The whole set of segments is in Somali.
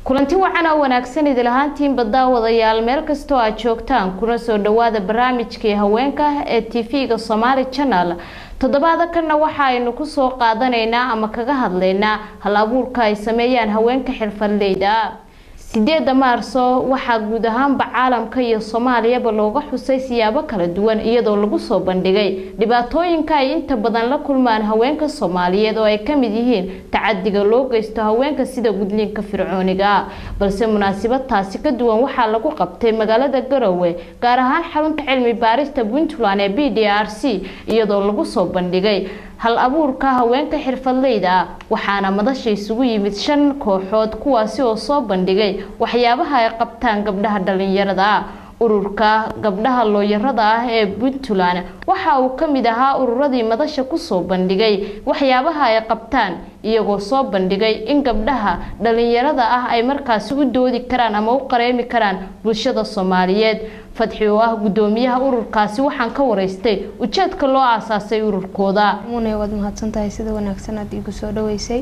kulanti wacan oo wanaagsan idil ahaantiin baddaawadayaal meel kastoo aad joogtaan kuna soo dhawaada barnaamijkii haweenka ee TV-ga Somali Channel toddobaadka kana waxa aynu ku soo qaadanaynaa ama kaga hadlaynaa hal abuurka ay sameeyaan haweenka xirfadleyda 8 Maarso waxa guud ahaan caalamka iyo Soomaaliya looga xusay siyaabo kala duwan iyadoo lagu soo bandhigay dhibaatooyinka ay inta badan la kulmaan haweenka Soomaaliyeed oo ay kamid yihiin tacadiga loo geysto haweenka sida gudniinka fircooniga balse munaasabad taasi ka duwan waxa lagu qabtay magaalada Garowe gaar ahaan xarunta cilmi baarista Puntland ee BDRC iyadoo lagu soo bandhigay hal abuurka haweenka xirfadleyda waxaana madasha isugu yimid 5 kooxood kuwaasi oo soo bandhigay waxyaabaha ay qabtaan gabdhaha dhalinyarada ururka gabdhaha looyarada ah ee Puntland waxa uu kamid ahaa ururadii madasha ku soo bandhigay waxyaabaha ay qabtaan iyagoo soo bandhigay in gabdhaha dhalinyarada ah ay markaas u doodi karaan ama u qareemi karaan bulshada Soomaaliyeed Fadxi oo ah gudoomiyaha ururkaasi waxaan ka wareystay ujeedka loo aasaasay ururkooda wad mahadsantahay sida wanaagsan aad igu soo dhaweysay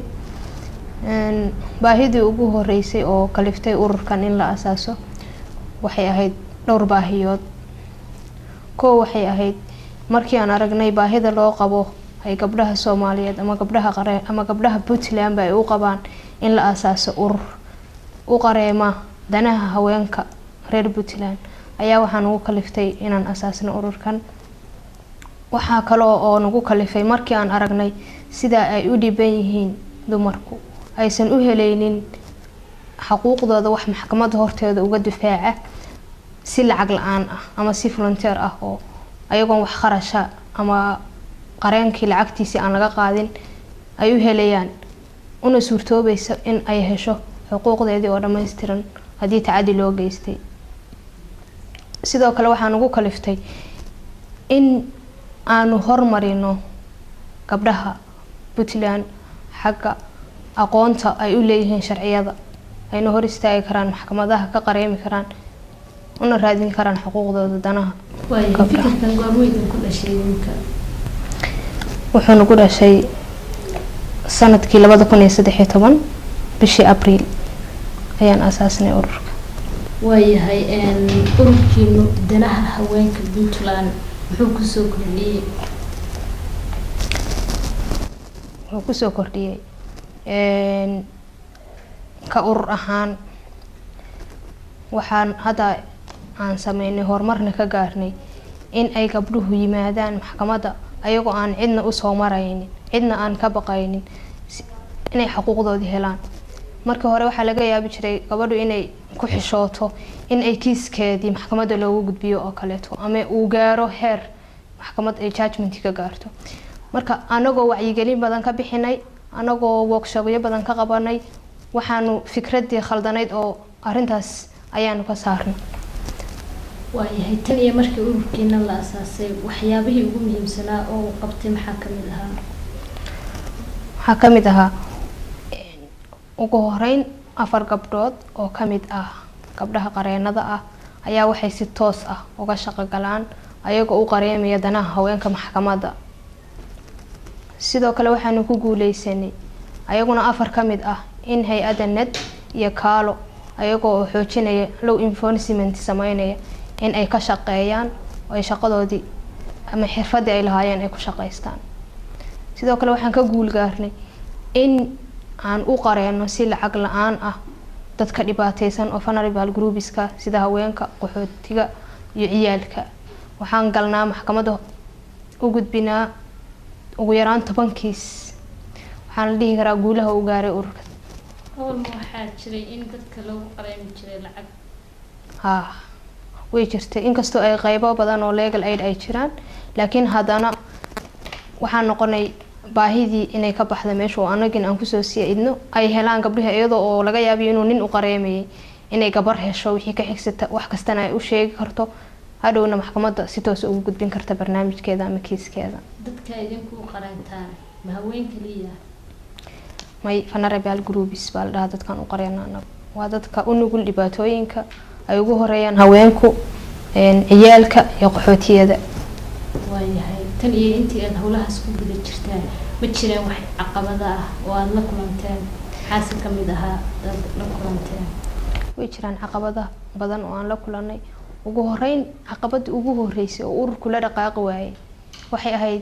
baahidii ugu horeysay oo kaliftay ururkan in la asaaso waxay ahayd dhowr baahiyood waxay ahayd markii aan aragnay baahida loo qabo ay gabdhaha Soomaaliyeed ama gabdhaha Puntland ay u qabaan in la asaaso urur u qareema danaha haweenka reer Puntland ayaa waxaan ugu kaliftay inaan asaasno ururkan waxa kale oo nagu kalifay markii aan aragnay sida ay u dhiban yihiin dumarku aysan u helaynin xuquuqdooda wax maxkamadda horteeda uga difaaca si lacag la'aan ah ama si volunteer ah oo ayagoon wax qarasha ama qareenkii lacagtiisa aan laga qaadin ay u helayaan una suurtoobaysa in ay hesho xuquuqdeedii oo dhameystiran hadii tacadi loo geystay sidoo kale waxaan ugu kaliftay in aanu hormarino gabdhaha Puntland xagga aqoonta ay u leeyihiin sharciyada ayna hor istaagi karaan maxkamadaha ka qareemi karaan una raadin karaan xuquuqdooda danaha fikirkan goormaydin ku dhashay ninka wuxuu nagu dhashay sanadkii 2013 bishii Abriil ayaan asaasnay ururka waayahay ururkiinu danaha haweenka Puntland wuxuu ku soo kordhiyay ka urur ahaan waxaan hada aan sameynay horumarna ka gaarnay in ay gabdhuhu yimaadaan maxkamadda ayagoo aan cidna u soo maraynin cidna aan ka baqaynin inay xuquuqdoodii helaan markii hore waxa laga yaabi jiray gabadhu inay ku xishooto in ay kiiskeedii maxkamadda loogu gudbiyo oo kaleeto ama uu gaaro heer maxkamad ay judgment ka gaarto marka anagoo wacyigelin badan ka bixinay anagoo workshopyo badan ka qabanay waxaanu fikradii khaldanayd oo arintaas ayaanu ka saarnay waayahay tan iyo markii ururkiina la asaasay waxyaabihii ugu muhiimsanaa oo qabtay maxaa kamid ahaa ugu horeyn 4 gabdhood oo kamid ah gabdhaha qareenada ah ayaa waxay si toos ah uga shaqo galaan ayagoo u qareemaya danaha haweenka maxkamadda sidoo kale waxaanu ku guuleysanay ayaguna 4 kamid ah in hay'adda NED iyo Kaalo ayagoo xoojinaya low enforcement sameynaya in ay ka shaqeeyaan oo ay shaqadoodii ama xirfadii ay lahaayeen ay ku shaqeystaan sidoo kale waxaan ka guul gaarnay in aan u qareeno si lacag la'aan ah dadka dhibaataysan oo vulnerable groupska sida haweenka qaxootiga iyo ciyaalka waxaan galnaa maxkamadda u gudbinaa ugu yaraan 10 kiis waxaan la dhihi karaa guulaha u gaaray ururka waxaa jiray in dadka lagu qareemi jiray lacag way jirtay inkastoo ay qaybo badan oo legal aid ay jiraan laakiin hadana waxaan noqonay baahidii inay ka baxdo meesha oo anagina aan ku soo siidno ay helaan gabdhaha iyadoo oo laga yaabiyo inuu nin u qareemay inay gabar hesho wixii ka xigsata wax kastana ay u sheegi karto hadhowna maxkamadda si toos ugu gudbin karta barnaamijkeeda ama kiiskeeda dadka idinku qareyntaan ma haween kaliya may vulnerable groups baa la dadkan u qareynaa waa dadka u nugul dhibaatooyinka ay ugu horeeyaan haweenku ciyaalka iyo qaxootiyada waayahay tan iyo intii aad hawlahaas ku guda jirtaan ma jiraan wax caqabado ah oo aad la kulanteen حاسة كم إذا لكلانتين way jiraan caqabado badan oo aan la kulanay ugu horeyn caqabada ugu horeysay oo ururku la dhaqaaqi waayay waxay ahayd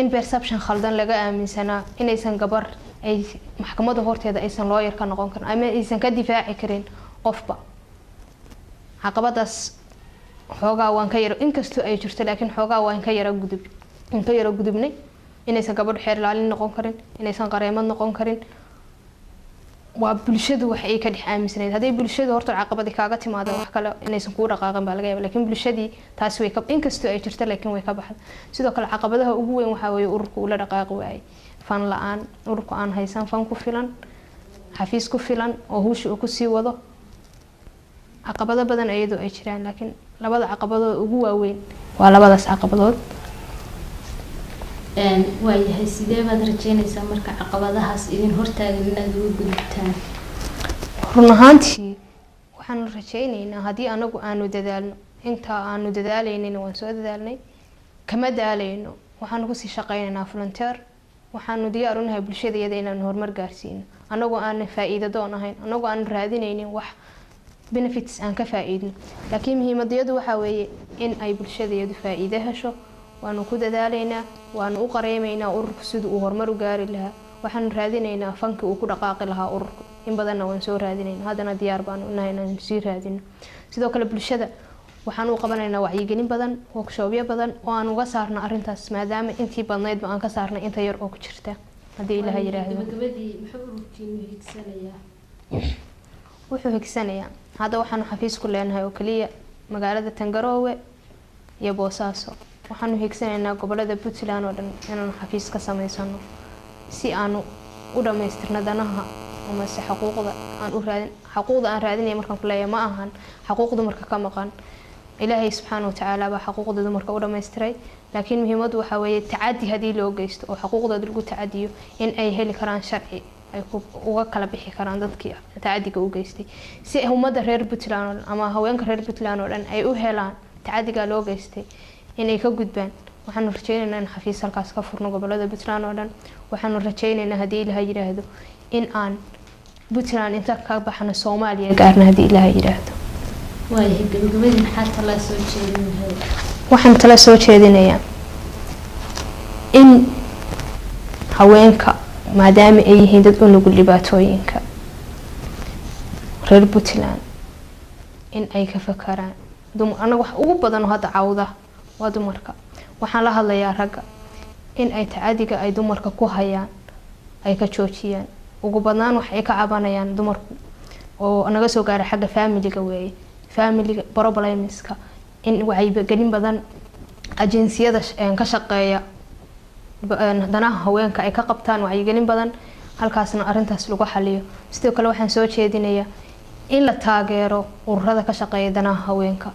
in perception khaldan laga aaminsanaa inaysan gabar ay maxkamadda horteeda aysan lawyer ka noqon karin ama aysan ka difaaci karin qofba caqabadaas xoogaa waan ka yar inkastoo ay jirto laakiin xoogaa waan ka yara gudubnay inaysan gabadh xeer ilaalin noqon karin inaysan qareemad noqon karin waa bulshadu wax ay ka dhex aaminsanayd haday bulshadu horta caqabadi kaaga timaado wax kale inaysan ku dhaqaaqin baa laga yaabaa laakiin bulshadii taasi way ka inkastoo ay jirto laakiin way ka baxday sidoo kale caqabadaha ugu weyn waxa weeye ururku la dhaqaaqi waayay fan la'aan ururku aan haysan fan ku filan xafiis ku filan oo hawsha uu ku sii wado caqabado badan ayadoo ay jiraan laakiin labada caqabadood ugu waaweyn waa labadaas caqabadood waayahay sidee baad rajeynaysaa marka caqabadahaas idin hortaagan inaad uga gudubtaan run ahaantii waxaan rajeynaynaa haddii anagu aanu dadaalno inta aanu dadaalaynin waan soo dadaalnay kama daalayno waxaanu kusii shaqeynaynaa volunteer waxaanu diyaar u nahay bulshadayada inaanu horumar gaarsiino anagoo aan faa'iido doon ahayn anagoo aan raadinaynin wax benefits aan ka faa'iidno laakiin muhiimadiyadu waxa weeye in ay bulshadayadu faa'iido hesho waanu ku dadaalaynaa waanu u qareemaynaa ururku sidii uu horumar u gaari lahaa waxaanu raadinaynaa fanki uu ku dhaqaaqi lahaa ururku in badanna waan soo raadinaynaa haddana diyaar baanu u nahay inaan sii raadino sidoo kale bulshada waxaan u qabanaynaa wacyigelin badan workshoopyo badan oo aan uga saarno arrintaas maadaama intii badnaydba aan ka saarnay inta yar oo ku jirta haddii ilaaha yiraahdo wuxuu higsanayaa hadda waxaanu xafiis ku leenahay oo kaliya magaalada Tangarowe iyo Boosaaso waxaanu higsanaynaa gobolada Puntland oo dhan inaan xafiis ka sameysano si aanu u dhameystirno danaha ama si xuquuqda aan raadinay markaan ku leeyahay ma ahan xuquuqdu marka ka maqan ilaahay subxaanahu wa ta'aala baa xuquuqda dumarka u dhameystiray laakiin muhiimadu waxa weeye tacaddi hadii loo geysto oo xuquuqdooda lagu tacadiyo in ay heli karaan sharci ay uga kala bixi karaan dadkii tacadiga u geystay si ummadda reer Puntland ama haweenka reer Puntland oo dhan ay u helaan tacadiga loo geystay inay ka gudbaan waxaanu rajeynaynaa in xafiis halkaas ka furno gobolada Puntland oo dhan waxaanu rajeynaynaa hadii ilaahay yiraahdo in aan Puntland inta ka baxno Soomaaliya gaarna hadii ilaahay yiraahdo waayahay gabadhii maxaa tala soo jeedinahay waxaan tala soo jeedinayaa in haweenka maadaama ay yihiin dad u nugul dhibaatooyinka reer Puntland in ay ka fakaraan anaga wax ugu badan oo hadda cawda waa dumarka waxaan la hadlayaa ragga in ay tacadiga ay dumarka ku hayaan ay ka joojiyaan ugu badnaan wax ay ka cabanayaan dumarku oo naga soo gaaray xagga familiga weeye family problemska in wacyigelin badan ageensiyada ka shaqeeya danaha haweenka ay ka qabtaan wacyigelin badan halkaasna arrintaas lagu xaliyo sidoo kale waxaan soo jeedinayaa in la taageero ururada ka shaqeeya danaha haweenka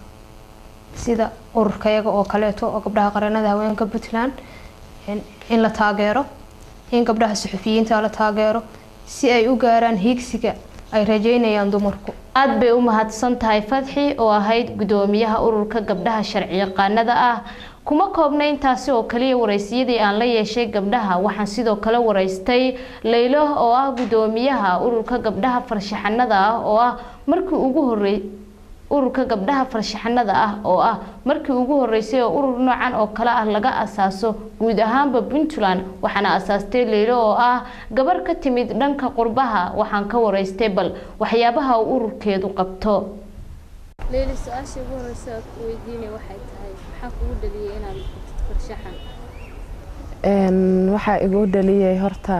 sida ururkayaga oo kaleeto oo gabdhaha qaranada haweenka Puntland in la taageero in gabdhaha suxufiyiinta la taageero si ay u gaaraan higsiga ay rajeynayaan dumarku aad bay u mahadsan tahay Fadxi oo ahayd gudoomiyaha ururka gabdhaha sharci yaqaanada ah kuma koobnay intaasi oo kaliya wareysiyadii aan la yeeshay gabdhaha waxaan sidoo kale wareystay Leylo oo ah gudoomiyaha ururka gabdhaha farshaxanada ah oo ah markii ugu horeeyay ururka gabdhaha farshaxanada ah oo ah markii ugu horeysay oo urur noocan oo kala ah laga asaaso guud ahaanba Puntland waxaana asaastay Leylo oo ah gabar ka timid dhanka qurbaha waxaan ka wareystay bal waxyaabaha uu ururkeedu qabto Leylo su'aasha ugu horeysa oo weydiinay waxay tahay maxaa kugu dhaliyay inaad farshaxan waxaa igu dhaliyay horta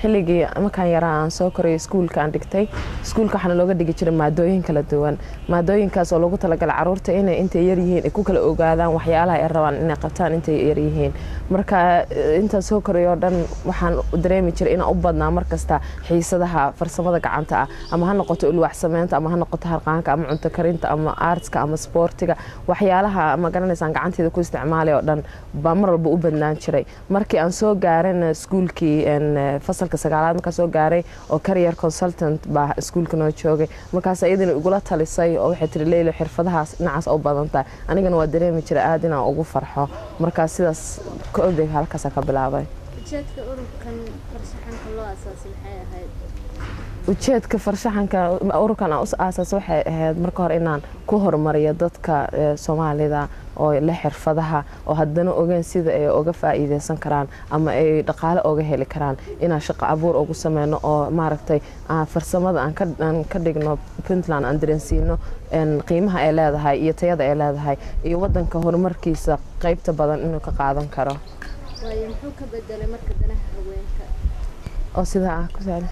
xilligii markaan yaraa aan soo koray iskuulka aan dhigtay iskuulka waxaana looga dhigi jiray maadooyin kala duwan maadooyinkaas oo loogu talagalay caruurta inay intay yar yihiin ay ku kala ogaadaan waxyaalaha ay rabaan inay qabtaan intay yar yihiin marka inta soo koray oo dhan waxaan dareemi jiray inaan u badnaa markasta xiisadaha farsamada gacanta ah ama ha noqoto ulwax sameynta ama ha noqoto harqaanka ama cunto karinta ama artska ama sportiga waxyaalaha ma garanaysaan gacanteeda ku isticmaalay oo dhan baa mar walba u badnaan jiray markii aan soo gaarin iskuulkii fasalka 9aad markaan soo gaaray oo career consultant baa iskuulka noo joogay markaas ayadina igula talisay oo waxay tiri Leylo xirfadahaas dhinacaas oo badan tahay anigana waa dareemi jiray aad inaan ugu farxo markaas sidaas koobay halkaas ka bilaabay ujeedka ururkan farshaxanka loo asaasay maxay ahayd ujeedka farshaxanka ururkan aan u aasaasay waxay ahayd marka hore inaan ku horumariyo dadka Soomaalida oo leh xirfadaha oo haddana ogaan sida ay uga faa'iideysan karaan ama ay dhaqaale uga heli karaan inaan shaqo abuur ugu sameeyno oo maaragtay farsamada aan ka dhigno Puntland aan dareensiino qiimaha ay leedahay iyo tayada ay leedahay iyo wadanka horumarkiisa qaybta badan inuu ka qaadan karo. waayo muxuu ka bedelay marka danaha haweenka oo sida ku saal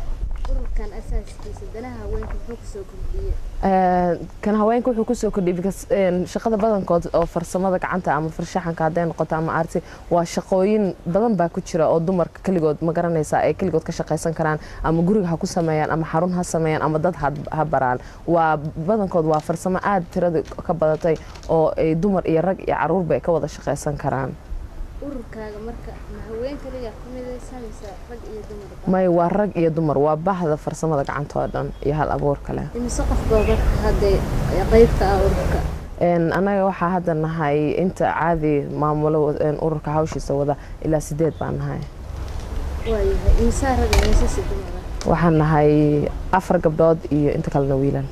ururkan asaaskiisa danaha haweenka muxuu ku soo kordhiyay kan haweenka wuxuu ku soo kordhiyay because shaqada badankood oo farsamada gacanta ama farshaxanka hadday noqoto ama arti waa shaqooyin badan baa ku jira oo dumarka kaligood ma garanaysaa ay kaligood ka shaqaysan karaan ama guriga ha ku sameeyaan ama xarun ha sameeyaan ama dad ha baraan waa badankood waa farsamo aad tirada ka badatay oo ay dumar iyo rag iyo caruurba ay ka wada shaqaysan karaan. ururkaaga marka haweenka liga kumidaysan rag iyo dumar may waa rag iyo dumar waa bahda farsamada gacanta oo dhan iyo hal abuur kale imise qof baa hadda qaybta ururka anaga waxaa hadda nahay inta caadi maamulo ururka hawshiisa wada ilaa 8 baan nahay. waayahay imise rag iyo imise dumar waxaan nahay 4 gabdhood iyo inta kalena wiilal.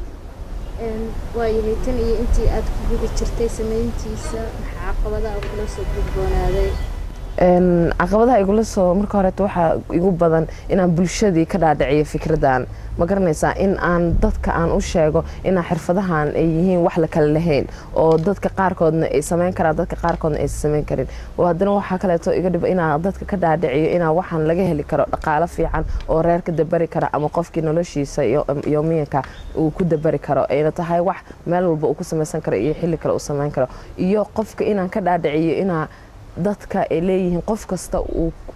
waayahay tan iyo intii aad ku guda jirtay sameyntiisa caqabadaha ugu soo gudboonaaday caqabadaha igula soo marka hore waxa igu badan inaan bulshadii ka dhaadhiciyo fikradan ma garanaysaa in aan dadka aan u sheego in xirfadahan ay yihiin wax la kala lahayn oo dadka qaarkoodna ay sameyn karaan dadka qaarkoodna ay sameyn karin oo haddana waxa kale oo iga dhib inaan dadka ka dhaadhiciyo in waxaan laga heli karo dhaqaale fiican oo reerka dabari kara ama qofkii noloshiisa iyo miyanka uu ku dabari karo ayna tahay wax meel walba uu ku sameysan karo iyo xilli kale uu sameyn karo iyo qofka inaan ka dhaadhiciyo inaa dadka ay leeyihiin qof kasta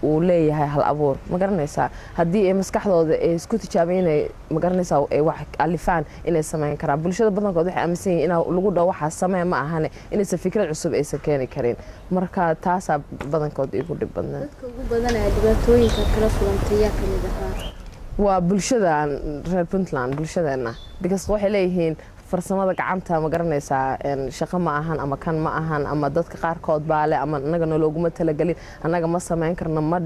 uu leeyahay hal abuur ma garanaysaa haddii ay maskaxdooda ay isku tijaabinay ma garanaysaa ay wax alifaan inay sameyn karaan bulshada badankood waxay aaminsan yihiin in lagu dhaw waxa sameey ma ahane inaysan fikrad cusub aysan keeni karin marka taasa badankood igu dhib badnaa dadka ugu badan ee dhibaatooyinka kala kulantay kamid ah waa bulshada reer Puntland bulshadeena because waxay leeyihiin farsamada gacanta ma garanaysaa shaqo ma ahan ama kan ma ahan ama dadka qaarkood baale ama anaga looguma talagalin anaga ma sameyn karno ma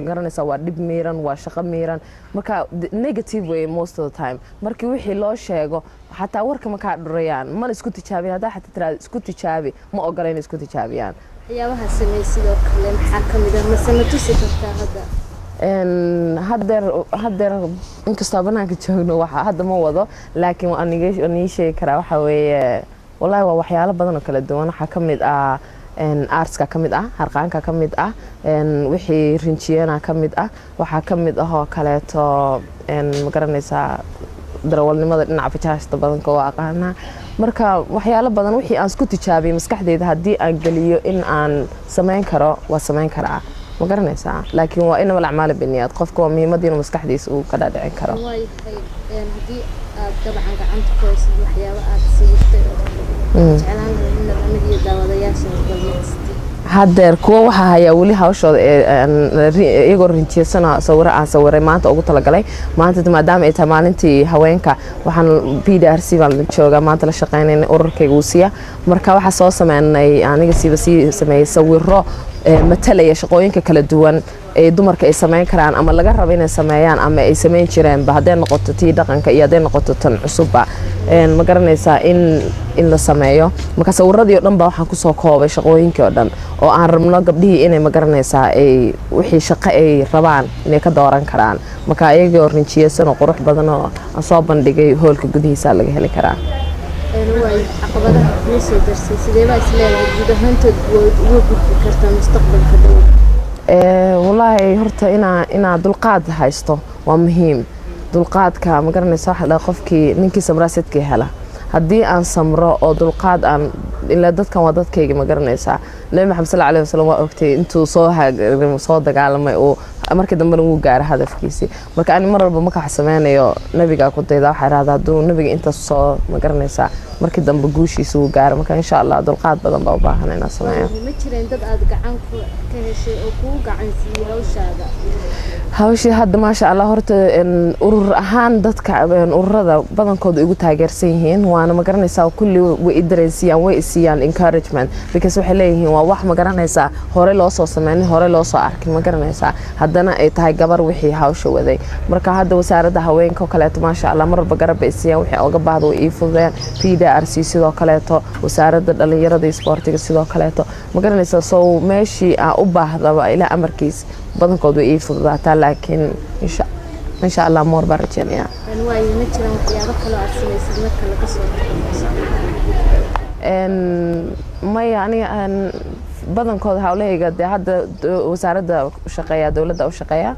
garanaysaa waa dhib miiran waa shaqo miiran marka negative way most of the time markii wixii loo sheego xataa warka ma ka dhurayaan ma isku tijaabi hadaa xataa tiraad isku tijaabi ma ogolaan isku tijaabiyaan waxyaabaha sameey sidoo kale maxaa kamid ah ma samatusi kartaa hadda haddeer inkastoo banaanka joogno waxa hadda ma wado laakiin waan aniga sheegi karaa waxa weeye wallahi waa waxyaalo badan oo kala duwan waxa kamid ah artska kamid ah harqaanka kamid ah wixii rinjiyana kamid ah waxa kamid ah oo kaleeto ma garanaysaa darawalnimada dhinaca fajaashta badanka oo aqaana marka waxyaalo badan wixii aan isku tijaabiyay maskaxdayda haddii aan galiyo in aan sameyn karo waa sameyn karaa ma garanaysaa laakiin waa inaba acmaal biniyaad qofka waa muhiimadiina maskaxdiisa uu ka dhaadhicin karo haddii aad dabcan gacanta ku haysid waxyaabo aad siistay jeclaan lahayd in barnaamij iyo daawadayaasha balmaystay haddeer kuwa waxaa hayaa weli hawshooda iyagoo rinjiyasana sawiro aan sawiray maanta ugu talagalay maanta maadaama ay tahay maalintii haweenka waxaan PDRC baan joogaa maanta la shaqeynayna ururkayga Uusiya marka waxaa soo sameynay aniga sii sameeyay sawiro matalaya shaqooyinka kala duwan ee dumarka ay sameyn karaan ama laga rabo inay sameeyaan ama ay sameyn jireen ba haday noqoto tii dhaqanka iyo haday noqoto tan cusubba ma garanaysaa in la sameeyo marka sawiradii oo dhan ba waxaan ku soo koobay shaqooyinkii oo dhan oo aan rabno gabdhihii inay ma garanaysaa ay wixii shaqo ay rabaan inay ka dooran karaan marka ayaga rinjiyeysan oo qurux badan oo soo bandhigay hoolka gudihiisa laga heli karaa way caqabadaha ku soo darsay sidee baa isleeyahay guud ahaantood ugu gudbi kartaa mustaqbalka dhow wallahi horta ina dulqaad haysto waa muhiim dulqaadka ma garanaysaa waxa la qofkii ninkii samraasidkii hela haddii aan samro oo dulqaad aan ila dadkan waa dadkayga ma garanaysaa nabi maxamed sallallahu alayhi wasallam waa ogtay intuu soo dagaalamay oo markii dambe uu gaaray hadafkiisii marka aan mar walba marka xasameynayo nabiga ku dayda waxa raada haduu nabiga inta soo ma garanaysaa markii dambe guushiisa uu gaaray marka insha Allah dulqaad badan baa u baahan inaan sameeyo ma jireen dad aad gacan ka heshay oo ku gacan siiyay hawshaada hawshii hadda maasha Allah horta urur ahaan dadka ururada badankooda ugu taageersan yihiin waana ma garanaysaa kulli way idareysiyaan way isiyaan encouragement because waxay leeyihiin waa wax ma garanaysaa hore loo soo sameeyay hore loo soo arkay ma garanaysaa haddana ay tahay gabar wixii hawsha waday marka hadda wasaaradda haweenka kale maasha Allah marba garab ay isiyaan wixii uga baahdo way ifudeen PDRC sidoo kale wasaaradda dhalinyarada iyo sportiga sidoo kale ma garanaysaa soo meeshii u baahdaba ila amarkiis badankoodu way ifudaataa laakiin insha Allah moor barajeenaya waa ma jiraan waxyaabo kale oo sameeyay marka laga soo ma yani badankooda hawlahayga hadda wasaaradda shaqeeya dawladda u shaqeeya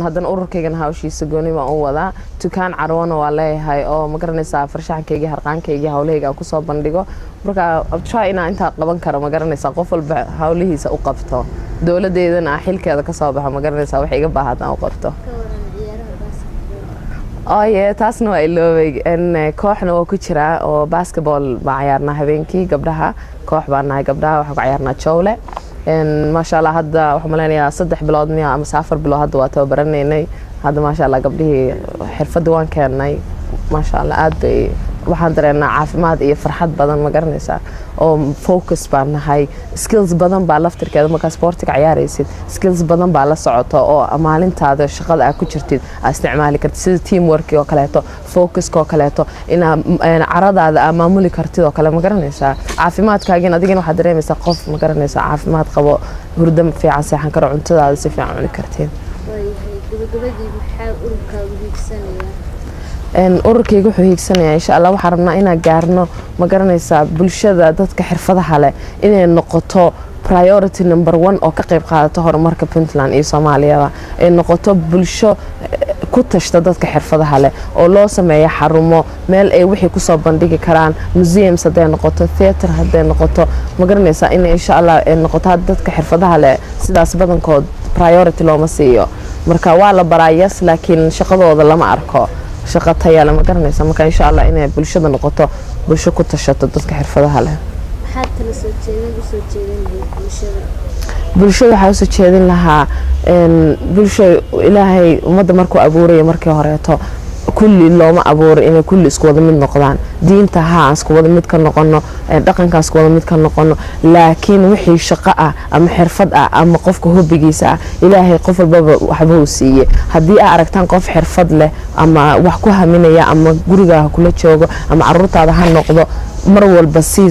haddana ururkaygan hawshiisa gooni baan u wadaa dukaan carwana waa leeyahay oo ma garanaysaa farshaxankayga harqaankayga hawlahayga ku soo bandhigo marka try inaa intaa qaban karo ma garanaysaa qof walba hawlihiisa u qabto dawladeedana xilkeeda ka soo baxo ma garanaysaa wax iga baahadan u qabto taasna waa iloobay kooxna waa ku jiraa oo basketball baan ciyaarnaa habeenkii gabdhaha koox baan nahay gabdhaha waxaan ku ciyaarnaa jowle maasha Allah hadda waxaan maleynayaa 3 bilood miya ama 4 bilood hadda waa tababaraneynay hadda maasha Allah gabdhihii xirfadda waan keenay maasha Allah aad bay waxaan dareennaa caafimaad iyo farxad badan ma garanaysaa oo focus baan nahay skills badan baa laftirkeeda marka sportiga ciyaaraysid skills badan baa la socota oo maalintaada shaqada aad ku jirtid aad isticmaali kartid sida teamwork oo kaleeto focus oo kaleeto ina caradaada aad maamuli kartid oo kale ma garanaysaa caafimaadkaaga adigina waxaad dareemaysaa qof ma garanaysaa caafimaad qabo hurdo fiican seexan karo cuntadaada si fiican cuni kartid gabadhii maxaa ururkaagu hiigsanaya ururkayga wuxuu hiigsanayaa insha Allah waxaan rabnaa inaan gaarno ma garanaysaa bulshada dadka xirfadaha leh inay noqoto priority number 1 oo ka qayb qaadato horumarka Puntland iyo Soomaaliya ay noqoto bulsho ku tashta dadka xirfadaha leh oo loo sameeyo xarumo meel ay wixii ku soo bandhigi karaan museums haday noqoto theater haday noqoto ma garanaysaa in insha Allah ay noqoto dadka xirfadaha leh sidaas badankood priority looma siiyo marka waa la baraayas laakiin shaqadooda lama arko shaqo tayaala ma garanaysaa marka insha Allah inay bulshada noqoto bulsho ku tashato dadka xirfadaha leh maxaad kala soo jeedin bulshada waxaa soo jeedin lahaa bulsho ilaahay ummadda markuu abuuray markii horeeto kulli looma abuuray inay kulli isku wada mid noqdaan diinta haa isku wada mid ka noqono dhaqankaas isku wada mid ka noqono laakiin wixii shaqo ah ama xirfad ah ama qofka hobbigiisa ah ilaahay qof walba waxba uu siiyay haddii aad aragtaan qof xirfad leh ama wax ku haminaya ama guriga kula joogo ama carruurtaada ha noqdo mar walba si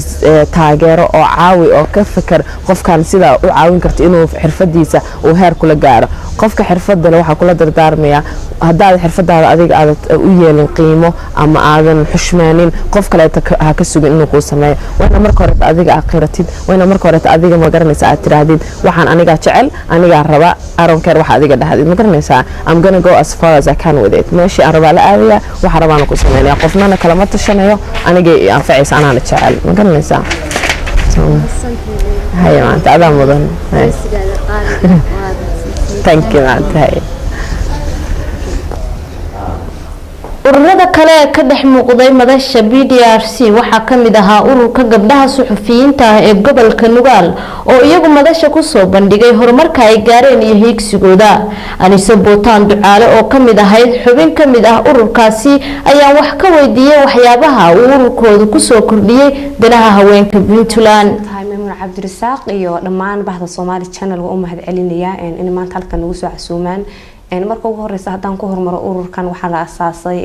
taageero oo caawi oo ka fikir qofkan sida u caawin karto inuu xirfadiisa uu heer kula gaaro qofka xirfadda leh waxa kula dardaarmaya haddaad xirfadaada adiga aad u yeelin qiimo ama aadan xushmaanin qof kale ha ka sugin inuu ku sameeyo wayna marka hore adiga aqratid wayna marka hore adiga ma garanaysaa aad tiraahdid waxaan aniga jecel aniga raba aron keer waxa adiga dhahdid ma garanaysaa I'm going to go as far as I can with it meeshii aan rabaa la aadaya waxa rabaan ku sameeyaa qofnana kala ma tashanayo aniga anfacaysa أنا أتشعل ما كان نسا هاي ما أنت أدم مدن thank you ما أنت هاي ururada kale ee ka dhex muuqday madasha PDRC waxaa ka mid ahaa ururka gabdhaha suxufiyiinta ah ee gobolka Nugaal oo iyagu madasha ku soo bandhigay horumarka ay gaareen iyo hiigsigooda Anise Bootaan Ducaale oo ka mid ahayd xubin ka mid ah ururkaasi ayaa wax ka weydiiyay waxyaabaha uu ururkoodu ku soo kordhiyay danaha haweenka Puntland Cabdirasaaq iyo dhammaan bahda Somali Channel oo u mahad celinaya in maanta halkan ugu soo casuumaan marka ugu horeysa hadaan ku hormaro ururkan waxa la aasaasay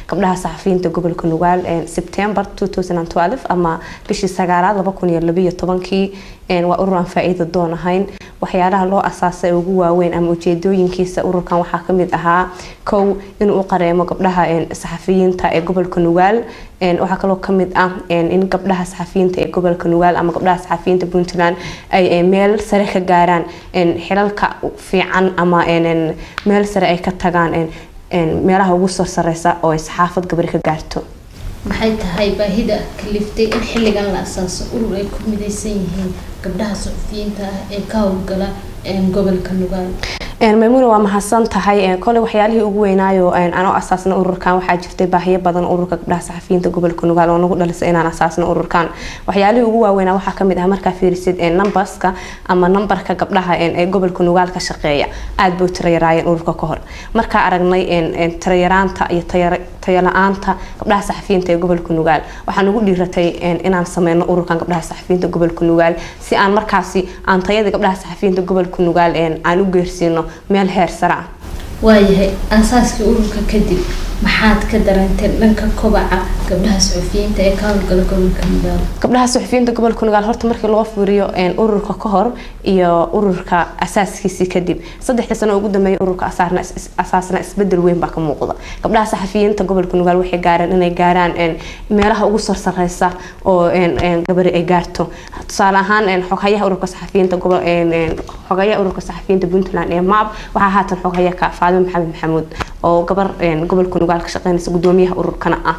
gabdhaha saxafiyiinta gobolka Nugaal September 2012 ama bishii 9 2012 waa urur aan faa'iido doon ahayn waxyaalaha loo aasaasay ugu waaweyn ama ujeedooyinkiisa ururkan waxa kamid ahaa kow in uu qareemo gabdhaha saxafiyiinta ee gobolka Nugaal waxa kaloo kamid ah in gabdhaha saxafiyiinta ee gobolka Nugaal ama gabdhaha saxafiyiinta Puntland ay meel sare ka gaaraan xilalka fiican ama meel sare ay ka tagaan meelaha ugu soo sareysa oo ay saxaafad gabar ka gaarto maxay tahay baahida kaliftay in xilligan la asaaso urur ay ku midaysan yihiin gabdhaha suxufiyiinta ee ka howlgala gobolka Nugaal maymuna waa mahadsan tahay kole waxyaalihii ugu weynaayo aan asaasna ururkan waxaa jirtay baahiyo badan ururka gabdhaha saxafiyiinta gobolka Nugaal oo nagu dhalisay inaan asaasna ururkan waxyaalihii ugu waaweynaa waxaa kamid ah markaa fiirisid numberska ama numberka gabdhaha ee gobolka Nugaal ka shaqeeya aad buu tirayraayeen ururka ka hor markaa aragnay tirayaraanta iyo tayalaanta gabdhaha saxafiyiinta ee gobolka Nugaal waxaa nagu dhiiratay inaan sameeyno ururkan gabdhaha saxafiyiinta gobolka Nugaal si aan markaasi aan tayada gabdhaha saxafiyiinta gobolka Nugaal aan u geersiino meel heer sare ah waayahay asaaskii ururka kadib maxaad ka daranteen dhanka kobaca gabdhaha saxafiyiinta ee ka howlgala gobolka Nugaal gabdhaha saxafiyiinta gobolka Nugaal horta markii loo fiiriyo ururka ka hor iyo ururka asaaskiisii kadib 3 sano ugu dambeeyay ururka asaasna isbedel weyn baa ka muuqda gabdhaha saxafiyiinta gobolka Nugaal waxay gaareen inay gaaraan meelaha ugu sarsareysa oo gabar ay gaarto tusaale ahaan xogayaha ururka saxafiyiinta xogayaha ururka saxafiyiinta Puntland ee MAP waxa haatan xogayaha ka Faadimo Maxamed Maxamuud oo gabar gobolka Nugaal ka shaqeynaysa gudoomiyaha ururkana ah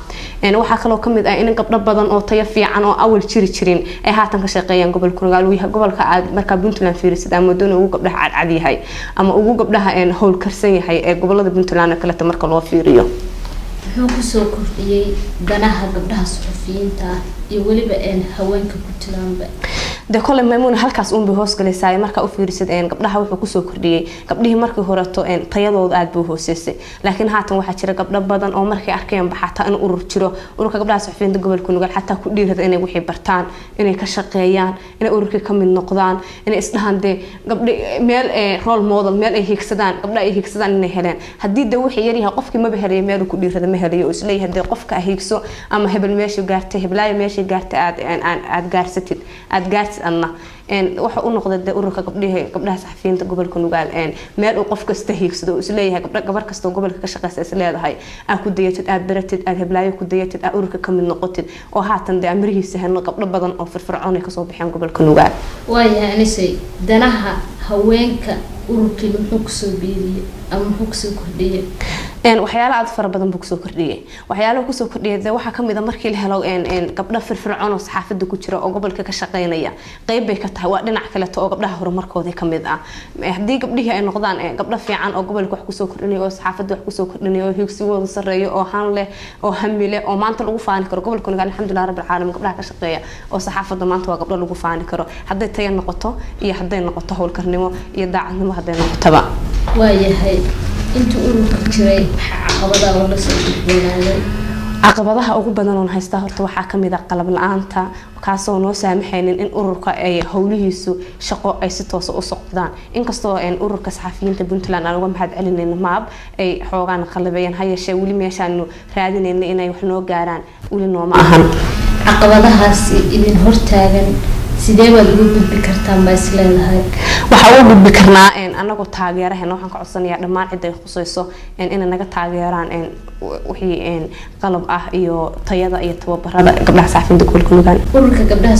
waxa kale oo kamid ah in gabdho badan oo tayo fiican oo awal jirin ay haatan ka shaqeeyaan gobolka Nugaal wiiha gobolka aad marka Puntland fiirisid ama doon ugu gabdhaha cad yahay ama ugu gabdhaha howl karsan yahay ee gobolada Puntland kale marka loo fiiriyo wuxuu ku soo kordhiyay danaha gabdhaha saxafiyiinta iyo waliba haweenka Puntland de kole maymuna halkaas uun bay hoos galaysaa marka u fiirisid gabdhaha wuxuu ku soo kordhiyay gabdhihii markii horeeto tayadooda aad buu hooseysay laakiin haatan waxa jira gabdho badan oo markay arkeen baxata in urur jiro ururka gabdhaha saxafiyiinta gobolka Nugaal xataa ku dhiirada inay wixii bartaan inay ka shaqeeyaan inay ururka ka mid noqdaan inay isdhahan de gabdho meel role model meel ay higsadaan gabdhaha ay higsadaan inay helaan hadii de wixii yar yahay qofkii ma baharay meel ku dhiirada ma helayo isleeyahay de qofka higso ama hebel meesha gaartay heblaay meesha gaartay aad gaarsatid aad gaartid أنا waxa uu noqday ururka gabdhaha saxafiyiinta gobolka Nugaal meel uu qof kasta hiigsado isleeyahay gabar kasta gobolka ka shaqeysa isleedahay aad ku dayatid aad baratid aad heblaayo ku dayatid aad ururka ka mid noqotid oo haatan de amrihiisa hano gabdho badan oo firfircoon ay ka soo baxeen gobolka Nugaal waayahay anisay danaha haweenka ururka wuxuu ku soo biiriyay ama wuxuu ku soo kordhiyay waxyaalo aad fara badan buu ku soo kordhiyay waxyaalo ku soo kordhiyay waxa kamid ah markii la helo gabdho firfircoon oo saxaafada ku jira oo gobolka ka shaqeynaya qayb bay ka tahay waa dhinac kale oo gabdhaha horumarkooda kamid ah hadii gabdhihi ay noqdaan gabdho fiican oo gobolka wax ku soo kordhinay oo saxaafada wax ku soo kordhinay oo higsigooda sareeyo oo han leh oo hamile oo maanta lagu faani karo gobolka Nugaal alxamdulillah rabbil caalamiin gabdhaha ka shaqeeya oo saxaafada maanta waa gabdho lagu faani karo haday tayo noqoto iyo haday noqoto howlkarnimo iyo daacadnimo haday noqoto waayahay inta ururka jiray caqabadaha oo la soo gudbinayay caqabadaha ugu badan oo haysta horta waxa kamid ah qalab la'aanta kaasoo noo saamaxaynin in ururka ay howlihiisu shaqo ay si toos ah u socdaan inkastoo ururka saxafiyiinta Puntland aan uga mahad celinayna MAP ay xoogaan qalabayeen hay'ashay wali meeshaan raadinayna inay wax noo gaaraan wali nooma ahan caqabadahaasi idin hortaagan sidee baad ugu gudbi kartaan baa isleedahay waxa uu gudbi karnaa anagoo taageeraheena waxaan ka codsanayaa dhammaan cid ay khusayso in naga taageeraan wixii qalab ah iyo tayada iyo tababarada gabdhaha saxafiyiinta gobolka Nugaal ururka gabdhaha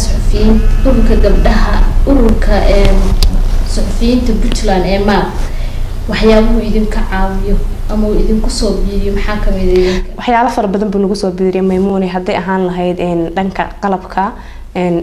saxafiyiinta Puntland ee MAP waxyaabuhu idinka caawiyo ama idinku soo biiriyo maxaa kamid ah waxyaalo fara badan buu nagu soo biiriyay Maymuune haday ahaan lahayd dhanka qalabka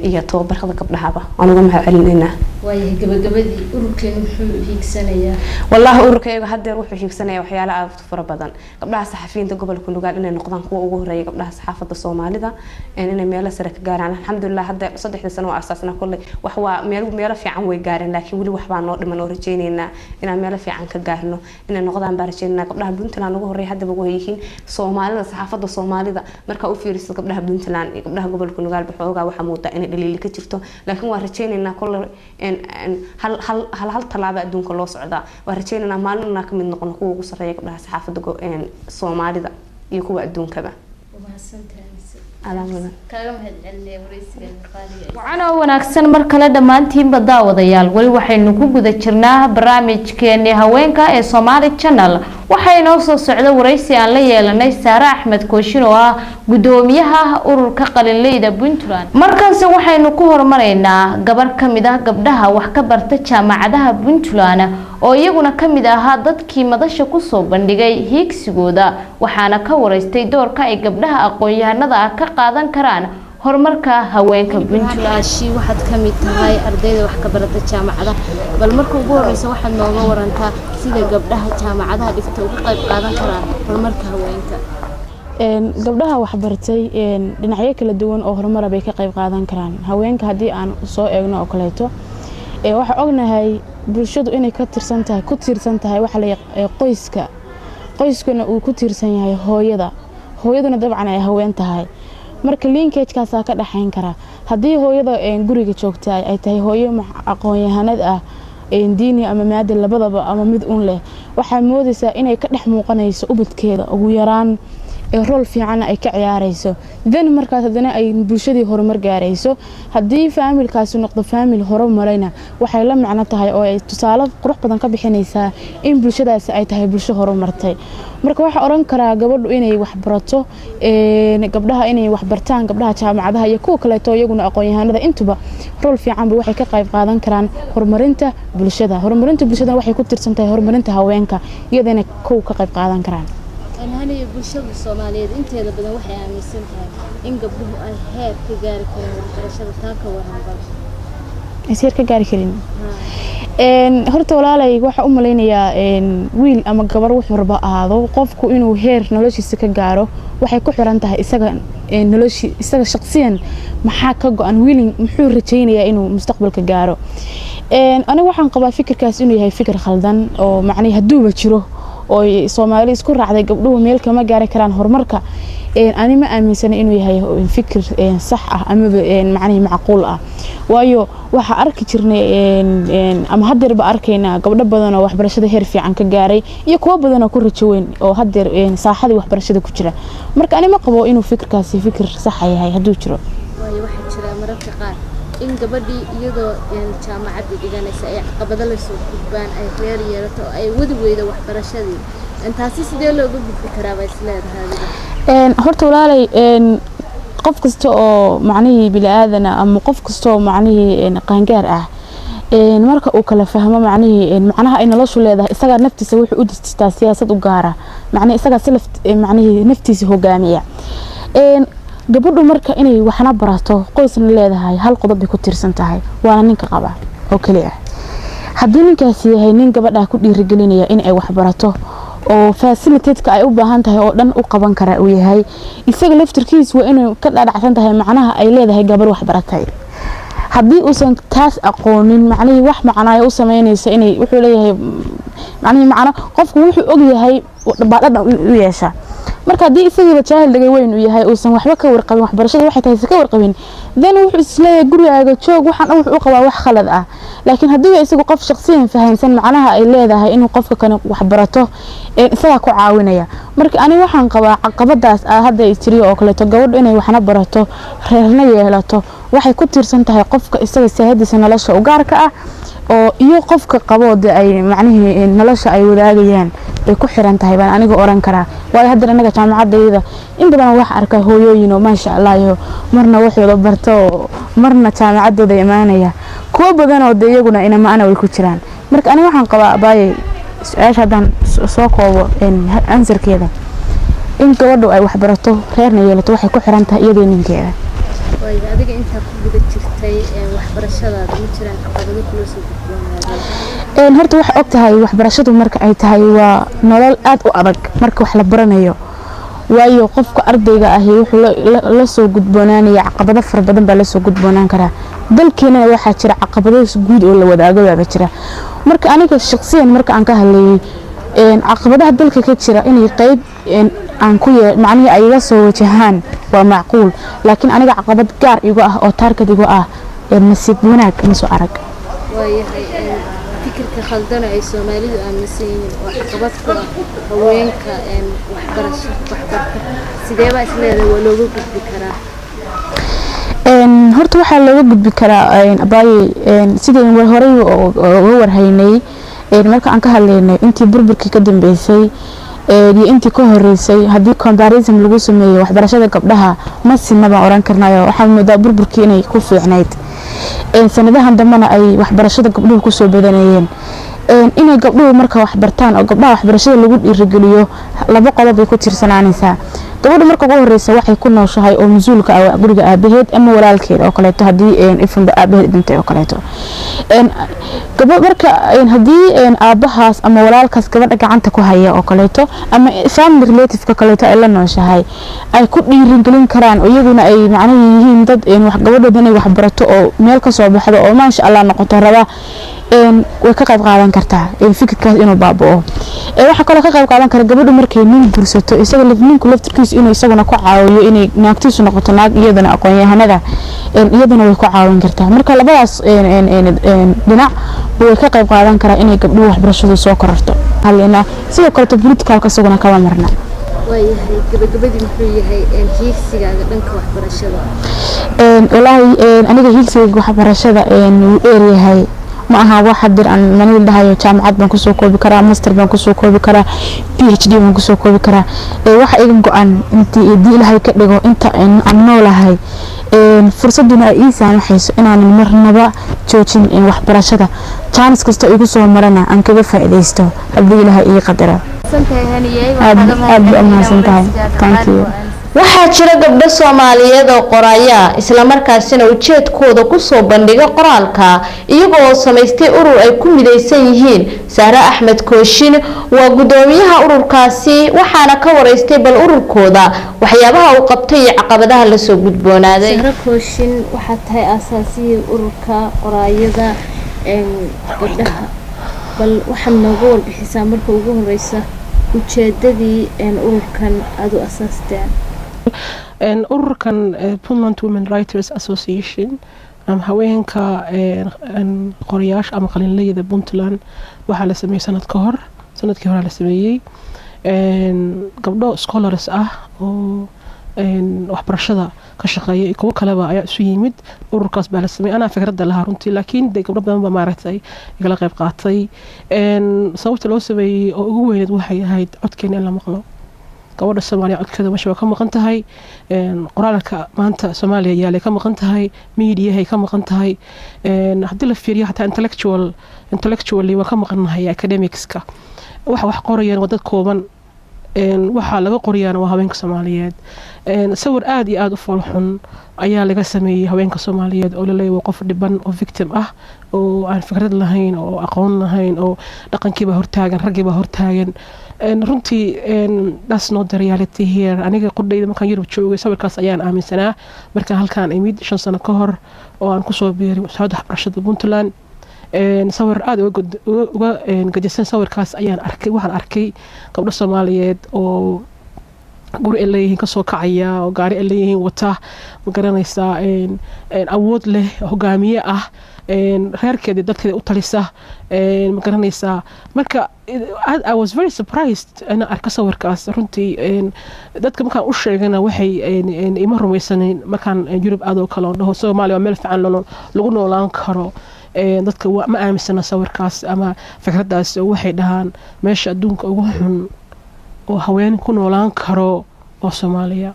iyo tababarada gabdhaha aan uga mahad celinayna waayahay gabagabadii ururkeenu wuxuu hiigsanayaa wallahi ururkayga hadeer wuxuu hiigsanayaa waxyaalo aad fara badan gabdhaha saxafiyiinta gobolka Nugaal inay noqdaan kuwa ugu horeeya gabdhaha saxaafada Soomaalida inay meel sare ka gaaraan alxamdulillah hadeer 3 sano oo asaasna kulay wax waa meel fiican way gaareen laakiin wali wax baa noo dhiman oo rajeynayna inaan meel fiican ka gaarno inay noqdaan baarjeynna gabdhaha Puntland ugu horeeya hadaba way yihiin Soomaalida saxaafada Soomaalida marka u fiiriso gabdhaha Puntland iyo gabdhaha gobolka Nugaal baxooga waxa muuqda in dhaliil ka jirto laakiin waa rajeynayna kulay hal talaabo adduunka loo socdaa waa rajeynayna maalin ka mid noqon kuwa ugu sareeya gabdhaha saxaafada Soomaalida iyo kuwa adduunkaba waxaana wanaagsan mar kale dhammaantiinba daawadayaal wali waxaynu ku guda jirnaa barnaamijkeeni haweenka ee Somali Channel waxay noo soo socda wareysi aan la yeelanay Saara Axmed Kooshin oo ah gudoomiyaha ururka qalinleyda Puntland markaas waxaynu ku hormareynaa gabar kamid ah gabdhaha wax ka barta jaamacadaha Puntland oo iyaguna kamid ahaa dadkii madasha ku soo bandhigay hiigsigooda waxaana ka wareystay doorka ay gabdhaha aqoon-yahanada ka qaadan karaan horumarka haweenka Puntland. waxaad ka mid tahay ardayda wax ka barata jaamacada bal marka ugu horeysa waxaad nooga warantaa sida gabdhaha jaamacadaha dhigta uga qayb qaadan karaan horumarka haweenka. gabdhaha wax bartay dhinacyo kala duwan oo horumar bay ka qayb qaadan karaan haweenka haddii aan soo eegno oo kaleeto waxa ognahay bulshadu inay ku tiirsan tahay waxa la qoyskana uu ku tiirsan yahay hooyaduna dabcan ay haween tahay marka linkage-kaas ka dhaxayn kara haddii hooyada guriga joogta ay tahay hooyo aqoon-yahanad ah diini ama maadi labadaba ama mid un leh waxaa moodaysaa inay ka dhex muuqanayso ubadkeeda ugu yaraan rol fiican ay ka ciyaarayso dan markaas hadana ay bulshadii horumar gaarayso hadii familkaasi noqdo family horumarayna waxay la macno tahay oo ay tusaale qurux badan ka bixinaysaa in bulshadaasi ay tahay bulsho horumartay marka waxa oran karaa gabadhu inay wax barato gabdhaha inay wax bartaan gabdhaha jaamacadaha iyo kuwa kale oo iyaguna aqoon-yahanada intuba rol fiican waxay ka qayb qaadan karaan horumarinta bulshada waxay ku tirsan tahay horumarinta haweenka iyadana ka qayb qaadan karaan هني bulshada Soomaaliyeed inteeda badan waxay aaminsan tahay in gabdhuhu ay heer ka gaari karaan waxbarashada taaka waran heer ka gaari karin horta walaalay waxa u maleynayaa wiil ama gabar wuxuu raba aado qofku inuu heer noloshiisa ka gaaro waxay ku xiran tahay isaga shakhsiyan maxaa ka go'an wiil muxuu rajaynayaa inuu mustaqbalka gaaro aniga waxaan qabaa fikirkaas inuu yahay fikir khaldan oo macnaheedu haduuba jiro oo Soomaali isku raacday gabdhuhu meel kama gaari karaan horumarka ani ma aaminsana inuu yahay fikir sax ah ama macnaheedu macquul ah waayo waxa arki jirnay ama hadeerba arkayna gabdho badan oo waxbarashada heer fiican ka gaaray iyo kuwa badan oo ku rajo weyn oo hadeer saaxadii waxbarashada ku jira marka ani ma qabo inuu fikirkaasi fikir sax yahay haduu jiro waayo waxa jira mararka qaar in gabadhii iyadoo jaamacad dhiganaysa ay caqabado la soo gudbaan ay reer yeelato ay wadi weydo waxbarashadii intaasi sidee looga gudbi karaa bay isleedahay horta walaalay qof kasta oo macnaheedu bilaadan ama qof kasta oo macnaheedu qaangaar ah marka uu kala fahmo macnaha ay noloshu leedahay isaga naftiisa wuxuu u distaa siyaasad u gaara macnaheedu isaga macnaheedu naftiisa hogaamiya gabadhu marka inay waxna barato qoysna leedahay hal qodob ay ku tirsan tahay waa ninka qaba oo kaliya hadii ninkaasi yahay nin gabadha ku dhiirigelinaya in ay wax barato oo facilitateska ay u baahan tahay oo dhan u qaban kara uu yahay isaga laftirkiisa waa inuu ka dhacsan tahay macnaha ay leedahay gabar wax baratay hadii uusan taas aqoonin macnaheedu wax macnaayo u sameynaysa inay wuxuu leeyahay macnaha qofku wuxuu og yahay baadhadhan u yeesha marka hadii isaga jaahil dhagay weyn u yahay oo san waxba ka warqabin waxbarashada waxay tahay ka warqabin dan wuxuu isleeyahay gurigaaga joog waxaan wuxuu qabaa wax khalad ah laakiin hadii isagu qof shakhsiyan fahansan macnaha ay leedahay inuu qofka kan wax barato isaga ku caawinaya marka ani waxaan qabaa caqabadaas hadda ay tiri oo kale to gabadhu inay waxna barato reerna yeelato waxay ku tiirsan tahay qofka isaga saahadiisa nolosha u gaarka ah oo iyo qofka qabooda ay macnaheedu nolosha ay wadaagayaan ay ku xiran tahay baan aniga oran karaa way hadda anaga jaamacadayda in badan wax arkay hooyooyin oo ma sha Allah iyo marna waxooda barto marna jaamacadooda imaanaya kuwa badan oo iyaguna inama ana way ku jiraan marka aniga waxaan qabaa baayay su'aashadan soo koobo ansarkeeda in gabadhu ay wax barato reerna yeelato waxay ku xiran tahay iyadoo ninkeeda adiga inta ku guda jirtay waxbarashada ma jiraan caqabado kula soo gudboonaadeen horta waxa og tahay waxbarashadu marka ay tahay waa nolol aad u adag marka wax la baranayo waayo qofka ardayga ah wuxuu la soo gudboonaanaya caqabado far badan baa la soo gudboonaan kara dalkeena waxa jira caqabado guud oo la wadaago baa jira marka aniga shakhsiyan marka aan ka hadlayay caqabadaha dalka ka jira inay qayb aan ku macnaheedu ay la soo wajahaan waa macquul laakiin aniga caqabad gaar igu ah oo target igu ah nasiib wanaag ma soo arag waayahay fikirka khaldan ay Soomaalidu aaminsan yihiin oo caqabad ku ah haweenka waxbarta sidee baa isleedahay waa looga gudbi karaa horta waxa looga gudbi karaa sideen horey oo warhaynay marka aan ka hadlaynay intii burburkii ka dambeysay iyo intii ka horeysay hadii comparison lagu sameeyo waxbarashada gabdhaha ma sinaba oran karnayo waxa moodaa burburkii inay ku fiicnayd sanadahan dambana ay waxbarashada gabdhuhu ku soo badanayeen inay gabdhuhu marka wax bartaan oo gabdhaha waxbarashada lagu dhiirigeliyo laba qodob ay ku tirsanaanaysaa gabadha marka ugu horeysa waxay ku nooshahay oo masuulka ah guriga aabaheed ama walaalkeed oo kaleeto hadii ifan aabaheed dhintay oo kaleeto gabadha marka hadii aabahaas ama walaalkaas gabadha gacanta ku haya oo kaleeto ama family relative ka kaleeto ay la nooshahay ay ku dhiirin gelin karaan oo iyaguna ay macnaheedu yihiin dad wax gabadhooda inay wax barato oo meel ka soo baxdo oo ma sha Allah noqoto raba way ka qayb qaadan kartaa fikirkaas inuu baaboo waxa kale ka qayb qaadan kara gabadhu markay nin gursato isaga ninku laftirkiisa inuu isaguna ku caawiyo inay naagtiisu noqoto naag iyadana aqoon yahanada iyadana way ku caawin kartaa marka labadaas dhinac way ka qayb qaadan karaa inay gabdhuhu waxbarashadu soo kororto halina sidoo kale politicalka isaguna kama marna wayahay gabadhii muxuu yahay hiigsigaaga dhanka waxbarashada wallaahi aniga hiigsigaaga waxbarashada uu dheeryahay ma aha wax hadir aan manil dhahayo jaamacad baan ku soo koobi karaa master baan ku soo koobi karaa PhD baan ku soo koobi karaa waxa iga go'an intii ilaahay ka dhigo inta aan noolahay fursaduna ay saamaxayso inaan marnaba joojin waxbarashada chance kasta igu soo marana aan kaga faa'iideysto haddii ilaahay ii qadaro thank you waxaa jira gabdho Soomaaliyeed oo qoraya isla markaasina ujeedkooda ku soo bandhiga qoraalka iyagoo samaystay urur ay ku midaysan yihiin Sahra Axmed Kooshin waa gudoomiyaha ururkaasi waxaana ka wareystay bal ururkooda waxyaabaha uu qabtay iyo caqabadaha la soo gudboonaaday Sahra Kooshin waxa tahay asaasiga ururka qorayada gabdhaha bal waxa noogu warbixisaa marka ugu horeysa ujeedadii ururkan aad u asaasteen ururkan Puntland Women Writers Association haweenka qorayaasha ama qalinleyda Puntland waxaa la sameeyay sanadkii hore la sameeyay gabdho scholars ah oo waxbarashada ka shaqeeya kuwa kaleba ayaa isu yimid ururkaas baa la sameeyay ana fikradda lahaa runtii laakiin gabdho badan ba maaragtay igala qayb qaatay sababta loo sameeyay oo ugu weyneed waxay ahayd codkeena in la maqlo gabadha Soomaaliya codkeeda meesha ka maqan tahay qoraalka maanta Soomaaliya yaalay ka maqan tahay media ay ka maqan tahay hadii la fiiriyo xataa intellectually waa ka maqanahay academicska wax qorayaan wadad kooban waxa laga qoriyaan waa haweenka Soomaaliyeed sawir aad iyo aad u falxun ayaa laga sameeyay haweenka Soomaaliyeed oo la leeyahay qof dhiban oo victim ah oo aan fikrad lahayn oo aqoon lahayn oo dhaqankiiba hortaagan ragiiba hortaagan runtii that's not the reality here aniga qodayda markaan Yurub joogay sawirkaas ayaan aaminsanaa markaan halkaan imid 5 sano ka hor oo aan ku soo biiray wasaaradda waxbarashada Puntland sawir aad uga gajisan sawirkaas ayaan arkay waxaan arkay gabdho Soomaaliyeed oo guri ay leeyihiin ka soo kacaya oo gaari ay leeyihiin wata ma garanaysaa awood leh hogaamiye ah reerkeeda dadkeeda u talisa ma garanaysaa marka I was very surprised ana arka sawirkaas runtii dadka markaan u sheegana waxay ima rumaysaneen markaan Yurub aad oo kale dhaho Soomaaliya meel fiican lagu noolaan karo dadka ma aaminsana sawirkaas ama fikradaas waxay dhahaan meesha adduunka ugu xun oo haween ku noolaan karo oo Soomaaliya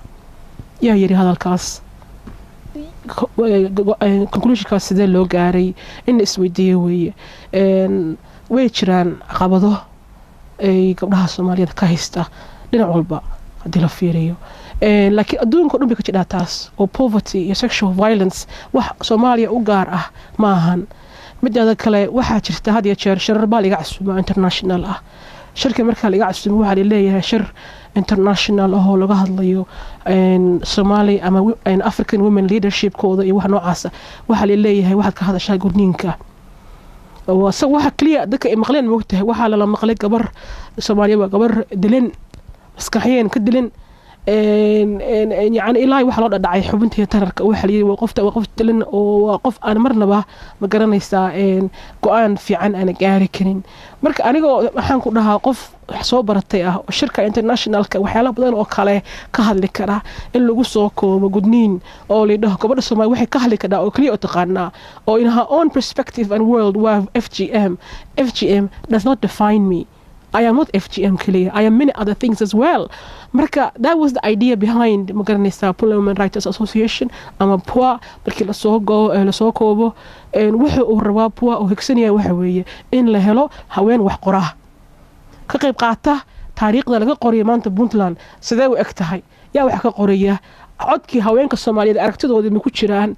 yaa yiri hadalkaas conclusionkaas sidee loo gaaray in isweydiiyo weeye way jiraan caqabado ay gabdhaha Soomaaliyeed ka haysta dhinac walba hadii la fiiriyo laakiin adduunka dhan bay ka jira taas oo poverty iyo sexual violence wax Soomaaliya u gaar ah ma ahan midda kale waxaa jirta had iyo jeer shirar baa laga casuumo international ah shirka marka laga casuumo waxa la leeyahay shir international oo laga hadlayo Somali ama African women leadership kooda iyo wax noocaas waxa la leeyahay waxa ka hadashay gurniinka waxa kaliya dadka ay maqleen moogtahay waxa la maqlay gabar Soomaaliya gabar dilan maskaxiyeen ka dilan يعني إلهي وحلا دعي حبنتي ترك وحلي وقفت لن وقف أنا مرنبه ما قرنيسا قوان في عن أنا قاري كرين مرك أنا جو حن كلها قف صوبرتي الشركة انترناشنال وحيلا بدن وكاله كهذا كره اللي جوسوكو موجودين أو اللي ده قبل السماء وحي كهذا كده أو كلي أتقارنا أو in her own perspective and world where FGM does not define me. I am not FGM clear. I am many other things as well. Marka, that was the idea behind Magaranisa Puntland Women Writers Association. I'm a poor, markii la soo koobo wuxuu uu rabaa poor oo higsanaya waxa weeye in la helo haween wax qoraa ka qayb qaata taariikhda laga qorayo maanta Puntland sidee u eg tahay yaa wax ka qoraya codkii haweenka Soomaaliyeed aragtidooda ma ku jiraan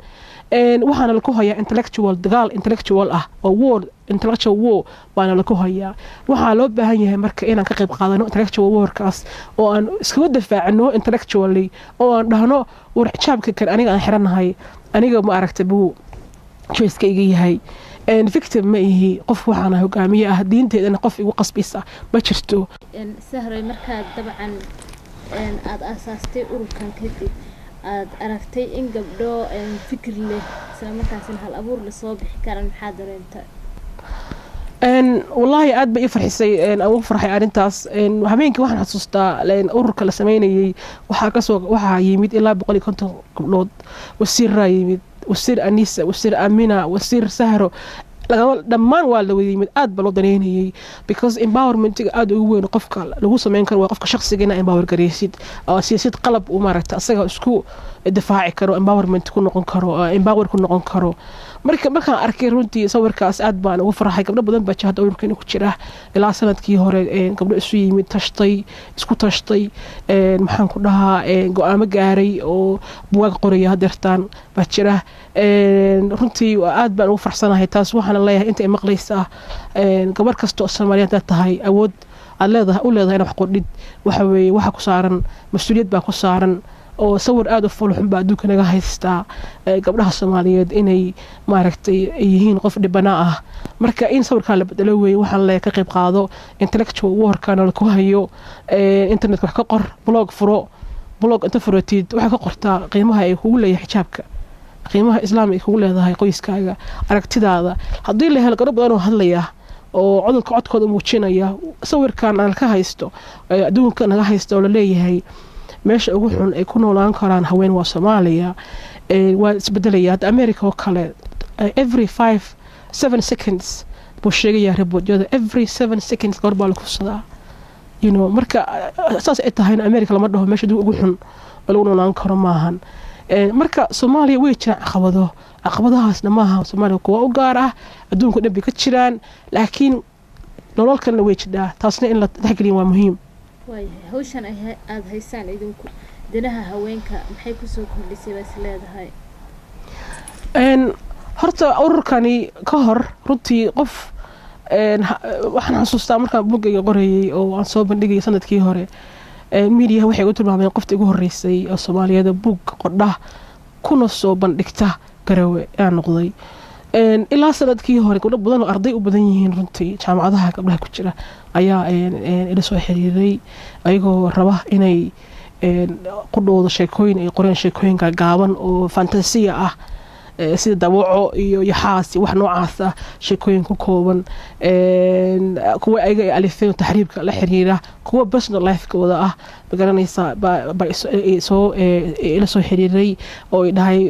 waxaana la ku hayaa intellectual dagaal intellectual ah oo war intellectual war baana la ku hayaa waxaa loo baahan yahay marka inaan ka qayb qaadano intellectual warkaas oo aan iskaga difaacno intellectually oo aan dhahno war xijaabka kan aniga aan xiranahay aniga ma aragtay buu choice-ka iga yahay victim ma ihi qof waxaana hogaamiye ah diinteedana qof igu qasbisa ma jirto sahray markaa dabcan aad aasaastay ururkan kadib aad aragtay in gabdho fikir leh isla markaasina hal abuur la soo bixi karaan maxaa dareentay والله aad bay farxisay aan ugu farxay arintaas habeenkii waxaan xasuustaa ururka la sameeyay waxa yimid ilaa 150 gabdhood wasiir yimid wasiir Anisa wasiir Amina wasiir Sahro dhammaan waa la wada yimid aad ba loo daneynayay because empowerment aad ugu weyn qofka lagu sameyn karo waa qofka shakhsiga inaa empower gareysid oo siyaasad qalab u maaragta asaga isku difaaci karo empowerment ku noqon karo empower ku noqon karo markaan arkay runtii sawirkaas aad baan ugu farxay gabdho badan baa jahada ururkan ku jira ilaa sanadkii hore gabdho isu yimid isku tashtay maxaan ku dhahaa go'aamo gaaray oo buugaag qoraya hadeertaan baa jira runtii aad baan ugu farxsanahay taas waxaan leeyahay inta ay maqlaysaa gabar kasta oo Soomaaliyeed tahay awood aad leedahay wax qordhid waxa weeye waxa ku saaran mas'uuliyad baa ku saaran oo sawir aad u fulxun baa adduunka naga haystaa gabdhaha Soomaaliyeed inay maaragtay yihiin qof dhibana ah marka in sawirka la bedelo weey waxaan leeyahay ka qayb qaado intellectual warkana la ku hayo internet wax ka qor blog inta furatid waxa ka qortaa qiimaha ay kugu leeyahay xijaabka qiimaha islaamka kugu leedahay qoyskaaga aragtidaada haddii la helo gabdho badan oo hadlaya oo codkooda muujinaya sawirkan aan ka haysto adduunka naga haysto oo la leeyahay meesha ugu xun ay ku noolaan karaan haween waa Soomaaliya waa isbedelaya America oo kale every 7 seconds buu sheegaya reportyada every 7 seconds gorbaa la kusadaa marka saas ay tahay America lama dhaho meesha ugu xun lagu noolaan karo maahan marka Soomaaliya way jiraan caqabadahaasna maaha Soomaaliya kuwa u gaar ah adduunka dhan bay ka jiraan laakiin nololkana way jirtaa taasna in la tixgeliyo waa muhiim hawshan aad haysaan idinku danaha haweenka maxay ku soo kordhisay bas leedahay horta ururkani ka hor runtii qof waxaan xasuustaa markaan buugayga qorayay oo aan soo bandhigay sanadkii hore media waxay u tilmaameen qoftii ugu horeysay oo Soomaaliyeed buug qodha kuna soo bandhigta Garowe aan noqday ilaa sanadkii hore gabdho badan oo arday u badan yihiin runtii jaamacadaha gabdhaha ku jira ayaa ila soo xiriiray ayagoo raba inay qodooda sheekooyin ay qoreen sheekooyin gaaban oo fantasiya ah sida dawaco iyo yaxaas wax noocaas ah sheekooyin ku kooban kuwa ayaga ay alifeen taxriibka la xiriira kuwa personal life-kooda ah magaranaysa ila soo xiriiray oo ay dhahay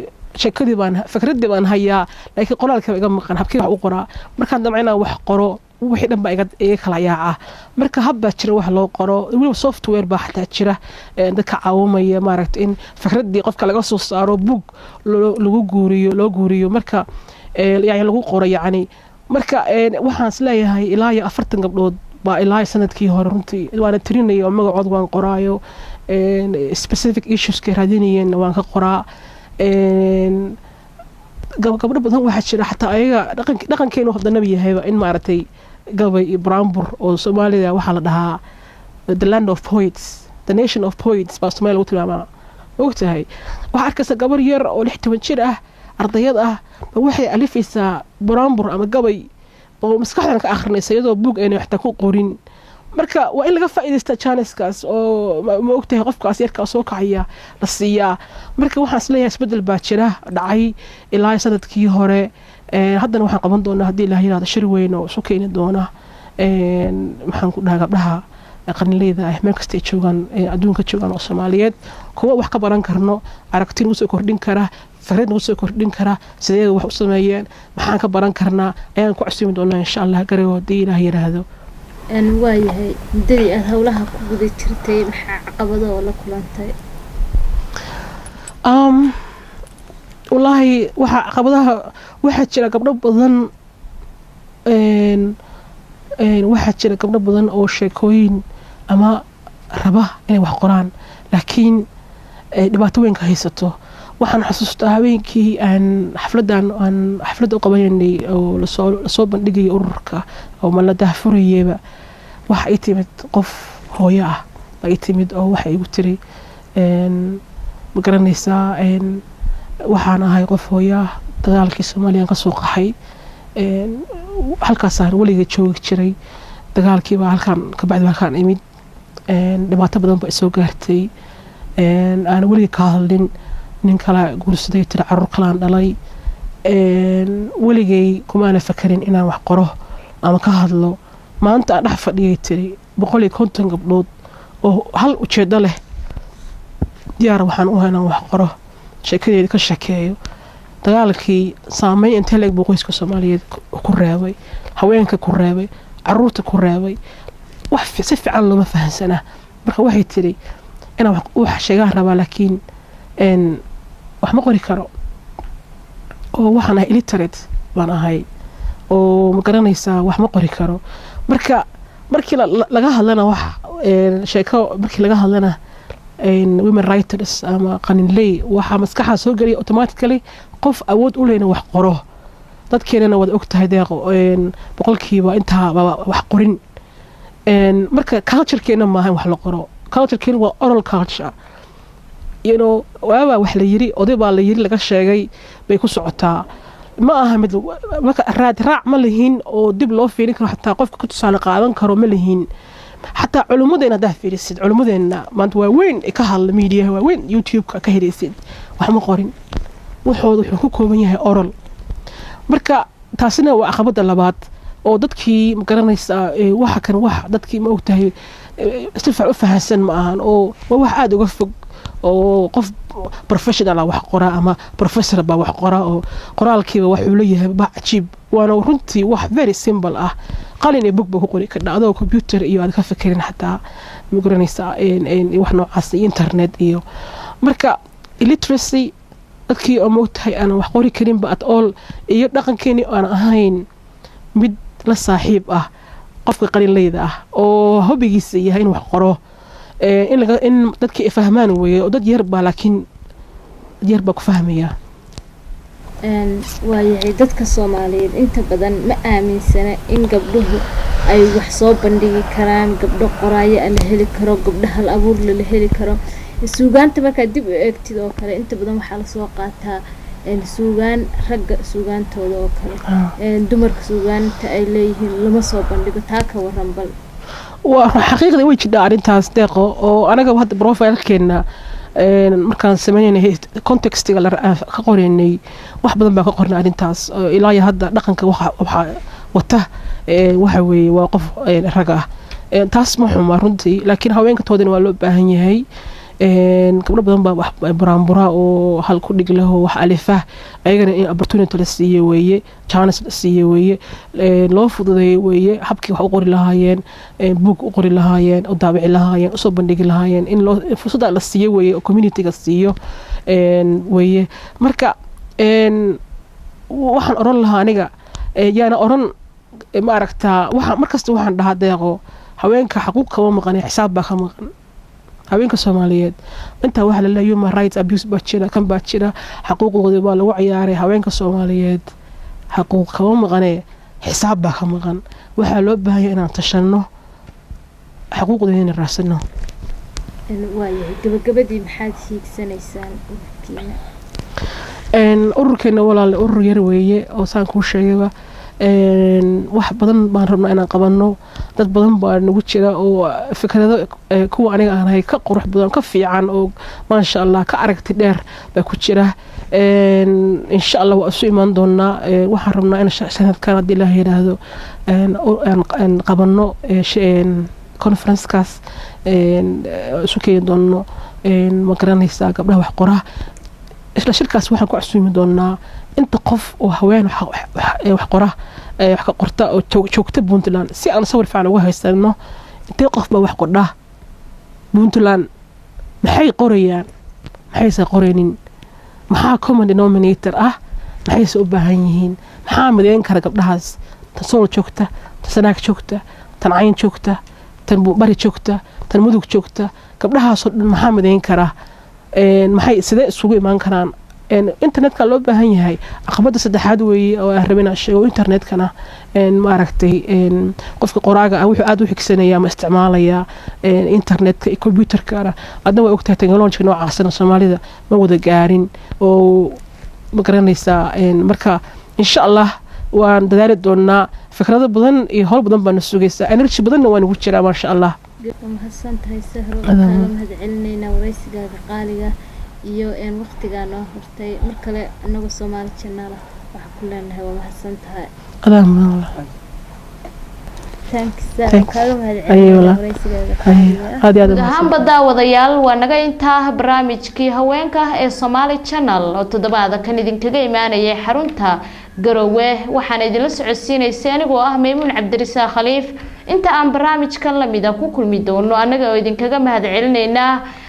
fikradii baan hayaa laakiin qoraalka iga maqan habkii wax u qoraa markaan damcayna wax qoro wixii dhan baa iga kala yaaca marka habba jira wax loo qoro waliba software baa xataa jira dadka caawimaya maaragtay in fikradii qofka laga soo saaro book loo guuriyo marka lagu qoro marka waxaan isleeyahay ilaa 40 gabdhood baa ilaa sanadkii hore runtii waana tirinaya oo magacood waan qoraayo specific issues ka raadinayeen waan ka qoraa gabdho badan waxaa jira xataa ayaga dhaqankeenu hadana yahayba in maaragtay gabay iyo Brambur oo Soomaaliya waxaa la dhahaa the land of poets the nation of poets baa Soomaaliya lagu tilmaamaa ogtahay waxaa arkaysa gabar yar oo 16 jir ah ardayad ah waxay alifaysaa Brambur ama gabay oo maskaxdan ka akhrinaysa iyadoo buug ay waxta ku qorin marka waa in laga faa'iideysto chanceskaas oo ma ogtahay qofkaas yarka soo kacaya la siiyaa marka waxaan isleeyahay isbedel baa jira dhacay ilaa sanadkii hore haddana waxaan qaban doonaa haddii Ilaahay yiraahdo shir weyn oo soo keeni doona maxaan ku dhahaa gabdhaha qalinleyda ah meel kasta ay joogaan adduunka joogaan oo Soomaaliyeed kuwa wax ka baran karno aragti u soo kordhin kara fikrad u soo kordhin kara sidee wax u sameeyeen maxaan ka baran karnaa ayaan ku cusubin doonaa insha Allah Garowe haddii Ilaahay yiraahdo waayahay muddadii aad howlaha ku guda jirtay maxaa caqabado oo la kulantay wallaahi waxaa jira gabdho badan oo sheekooyin ama raba inay wax qoraan laakiin dhibaato weyn ka haysato. waxaan xasuustaa habeenkii aan xafladda u qabanay oo lasoo bandhigay ururka oo ma la daahfurayeba waxa ay timid qof hooyo ah ay timid oo waxa igu tiri ma garanaysaa waxaan ahay qof hooyo ah dagaalkii Soomaaliya ka soo qaxay halkaasaan weliga joogi jiray dagaalkiiba halkaan ka bacdi halkaan imid dhibaato badan ba soo gaartay aan weliga ka hadlin nin kala guursaday tira carruur kalaan dhalay weligay kumaana fakarin inaan wax qoro ama ka hadlo maanta aan dhex fadhiyay tiri 150 gabdhood oo hal ujeedo leh diyaar waxaan u haynaa wax qoro sheekadeeda ka shakeeyo dagaalkii saameyn inta leeg qoyska Soomaaliyeed ku reebay haweenka ku reebay carruurta ku reebay wax si fiican loo fahansana marka waxay tiri inaan wax sheegaa rabaa laakiin wax ma qori karo oo waxaan ahay illiterate baan ahay oo ma garanaysaa wax ma qori karo marka markii laga hadlana wax sheeko markii laga hadlana women writers ama qaninley waxa maskaxda soo galiya automatically qof awood u leeyahay wax qoro dadkeenana wada ogtahay deeqo boqolkiiba inta wax qorin marka culture-keena ma ahan wax la qoro culture-keena waa oral culture waaba wax la yiri oday baa la yiri laga sheegay bay ku socotaa ma aha mid marka raac ma lahin oo dib loo fiirin karo xataa qofka ku tusaale qaadan karo ma lahin xataa culumadeena daa fiirisid culumadeena maanta waa weyn ka hadla media waa weyn YouTube-ka ka heleysid wax ma qorin wuxuu ku kooban yahay oral marka taasina waa caqabada labaad oo dadkii ma garanaysaa waxa kan wax dadkii ma ogtahay istifac u fahansan ma ahan oo wax aad uga fog oo qof professional wax qora ama professor ba wax qora oo qoraalkiiba wax uu leeyahay ba cajiib waana runtii wax very simple ah qalin iyo book ku qori ka dhacdo computer iyo aad ka fikirin xataa ma garanaysaa wax noocaas internet iyo marka illiteracy dadkii oo moogtahay aan wax qori karin ba at all iyo dhaqankeeni aan ahayn mid la saaxiib ah qofka qalinleyda ah oo hobbigiisa yahay in wax qoro in dadkii fahmaan weeye oo dad yar baa laakiin yar baa ku fahmaya waayahay dadka Soomaaliyeed inta badan ma aaminsana in gabdhuhu ay wax soo bandhigi karaan gabdho qoraayo la heli karo gabdho hal abuur la heli karo suugaanta marka dib u eegtid oo kale inta badan waxa la soo qaataa suugaan ragga suugaantooda oo kale dumarka suugaanta ay leeyihiin lama soo bandhigo taa ka waran bal وحقيقة وجه دارنتاس دقة وأنا قبل هذا بروفايل كنا مركان سمعني كونتكست على كقريني واحد بدن بقى قرنا دارنتاس إلى هذا دقن كوح وته وحوي وقف الرجع تاس محمر رنتي لكن هواين كتودين والو بهني هي قبل بدن بقى برامبرا وحال كل جله وحالفه أيضا opportunity للسيء ويه chance للسيء ويه لو فضي ويه حبكي وقوري لهاين book وقوري لهاين أو دابع لهاين أصوب بندق لهاين إن لو فصدا للسيء ويه community للسيء ويه مركا وحن أرون لها نجا يعني أرون ما أركتها وحن مركز وحن ده داقو هواين كحقوق كمان مغني حساب بقى مغني haweenka Soomaaliyeed inta wax la human rights abuse bachira kan bachira xuquuqdooda baa lagu ciyaaray haweenka Soomaaliyeed xuquuq kama maqane xisaab baa ka maqan waxa loo baahan yahay inaan tashano xuquuqdeena raasano waayahay gabagabadii maxaad hiigsanaysaan ururkeena walaal urur yar weeye oo saan ku sheegayba wax badan baan rabnaa inaan qabanno dad badan baa nagu jira oo fikrado kuwa aniga aan hay ka qurux badan ka fiican oo ma sha Allah ka aragti dheer baa ku jira insha Allah waa soo iman doonaa waxaan rabnaa in sanadkan hadii la yiraahdo aan qabanno conference kaas isu keen doono ma garanaysaa gabdhaha wax qora isla shirkaas waxaan ku casuumi doonaa inta qof oo haween wax qora wax ka qorta oo joogta Puntland si aan sawir fiican uga haysano intee qof ba wax qordha Puntland maxay qorayaan maxay qoreenin maxaa common denominator ah maxay u baahan yihiin maxaa mideyn kara gabdhahaas tan soo joogta tan sanaag joogta tan cayn joogta tan bari joogta tan mudug joogta gabdhahaasoo dhan maxaa midayn karaa maxay sidee isugu imaan karaan internetka loo baahan yahay caqabada saddexaad weeye oo aan rabin aan sheego internetkana maaragtay qofka qoraaga ah wuxuu aad u xigsanaya ama isticmaalaya internetka iyo computerka adna way ogtahay technology noocaasna Soomaalida ma wada gaarin oo ma garanaysaa marka insha Allah waan dadaali doonaa fikrado badan iyo howl badan baan sugaysaa energy badanna waan ugu jiraa ma sha Allah mahadsan tahay Sahro waxaan mahadcelinayna waraysigaaga qaaliga iyo waqtiga noo hortay mar kale anagu Soomaali channel waxa ku leenahay waa mahadsan tahay ahanba daawadayaal waa naga intaa barnaamijkii haweenka ee Soomaali channel oo toddobaadka kan idinkaga imaanayay xarunta Garowe waxaan idin la socodsiinaysay anigoo ah Maymuun Cabdirisaaq Khaliif inta aan barnaamijkan la mid ah ku kulmi doono anaga oo idinkaga mahadcelinayna